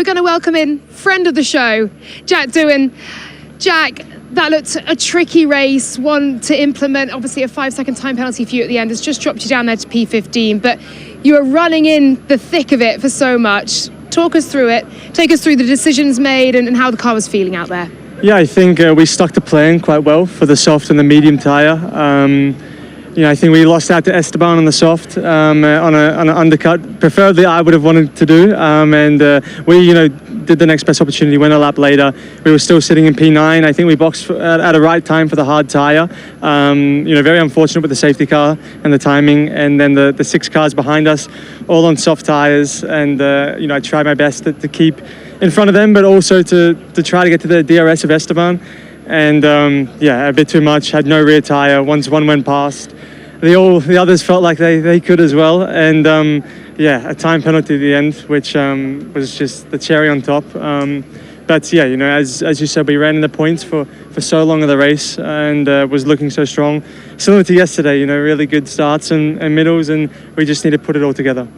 going to welcome in friend of the show, Jack Doohan. Jack, that looked a tricky race, one to implement. Obviously, a 5-second time penalty for you at the end has just dropped you down there to P15, but you were running in the thick of it for so much. Talk us through it. Take us through the decisions made and how the car was feeling out there. Yeah, I think we stuck to plan quite well for the soft and the medium tyre. I think we lost out to Esteban on the soft on an undercut. Preferably, I would have wanted to do, and we, did the next best opportunity. Went a lap later. We were still sitting in P9. I think we boxed at a right time for the hard tyre. Very unfortunate with the safety car and the timing, and then the 6 cars behind us, all on soft tyres. And I tried my best to keep in front of them, but also to try to get to the DRS of Esteban. And a bit too much. Had no rear tyre. Once one went past, the others felt like they could as well. And a time penalty at the end, which was just the cherry on top. But as you said, we ran in the points for so long of the race and was looking so strong. Similar to yesterday, really good starts and middles, and we just need to put it all together.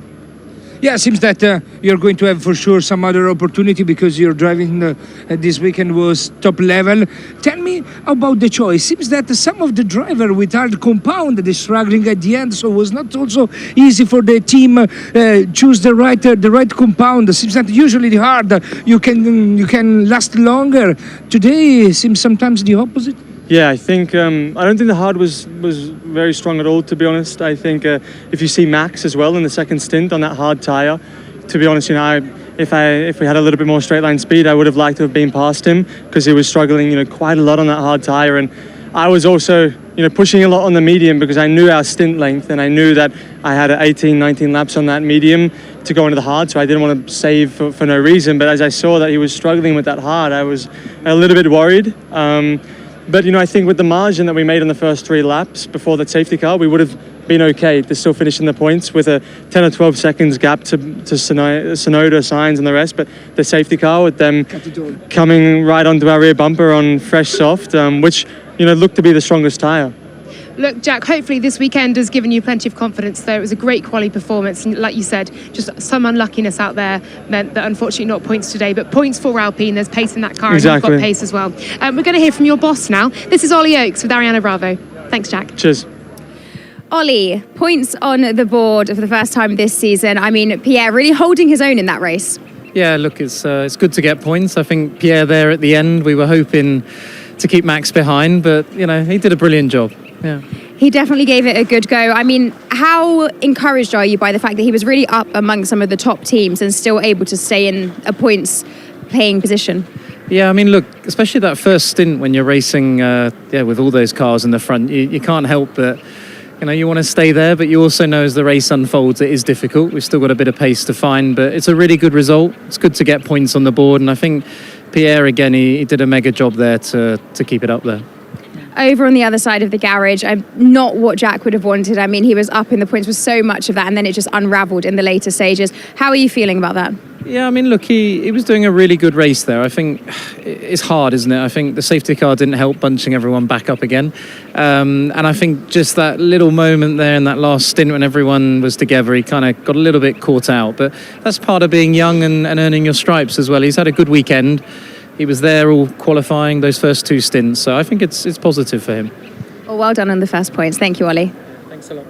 Yeah, it seems that you're going to have for sure some other opportunity because your driving this weekend was top level. Tell me about the choice. Seems that some of the driver with hard compound is struggling at the end, so it was not also easy for the team choose the right compound. It seems that usually the hard you can last longer. Today seems sometimes the opposite. Yeah, I think I don't think the hard was very strong at all, to be honest. I think if you see Max as well in the second stint on that hard tyre, to be honest, if we had a little bit more straight line speed, I would have liked to have been past him because he was struggling, quite a lot on that hard tyre, and I was also, pushing a lot on the medium because I knew our stint length and I knew that I had 18, 19 laps on that medium to go into the hard, so I didn't want to save for no reason. But as I saw that he was struggling with that hard, I was a little bit worried. But, I think with the margin that we made on the first 3 laps before the safety car, we would have been okay to still finish in the points with a 10 or 12 seconds gap to Sonoda, Sainz and the rest. But the safety car with them coming right onto our rear bumper on fresh soft, which, looked to be the strongest tyre. Look, Jack, hopefully this weekend has given you plenty of confidence, though. It was a great quality performance. And like you said, just some unluckiness out there meant that unfortunately not points today, but points for Alpine. There's pace in that car, exactly. And you've got pace as well. We're going to hear from your boss now. This is Ollie Oakes with Ariana Bravo. Thanks, Jack. Cheers. Ollie, points on the board for the first time this season. I mean, Pierre really holding his own in that race. Yeah, look, it's good to get points. I think Pierre there at the end, we were hoping to keep Max behind, but, he did a brilliant job. Yeah. He definitely gave it a good go. I mean, how encouraged are you by the fact that he was really up among some of the top teams and still able to stay in a points playing position? Yeah, I mean, look, especially that first stint when you're racing with all those cars in the front, you can't help but, you want to stay there, but you also know as the race unfolds, it is difficult. We've still got a bit of pace to find, but it's a really good result. It's good to get points on the board, and I think Pierre, again, he did a mega job there to keep it up there. Over on the other side of the garage, not what Jack would have wanted. I mean, he was up in the points with so much of that, and then it just unravelled in the later stages. How are you feeling about that? Yeah, I mean, look, he was doing a really good race there. I think it's hard, isn't it? I think the safety car didn't help bunching everyone back up again. And I think just that little moment there in that last stint when everyone was together, he kind of got a little bit caught out. But that's part of being young and earning your stripes as well. He's had a good weekend. He was there all qualifying those first 2 stints, so I think it's positive for him. Well done on the first points. Thank you, Ollie. Thanks a lot.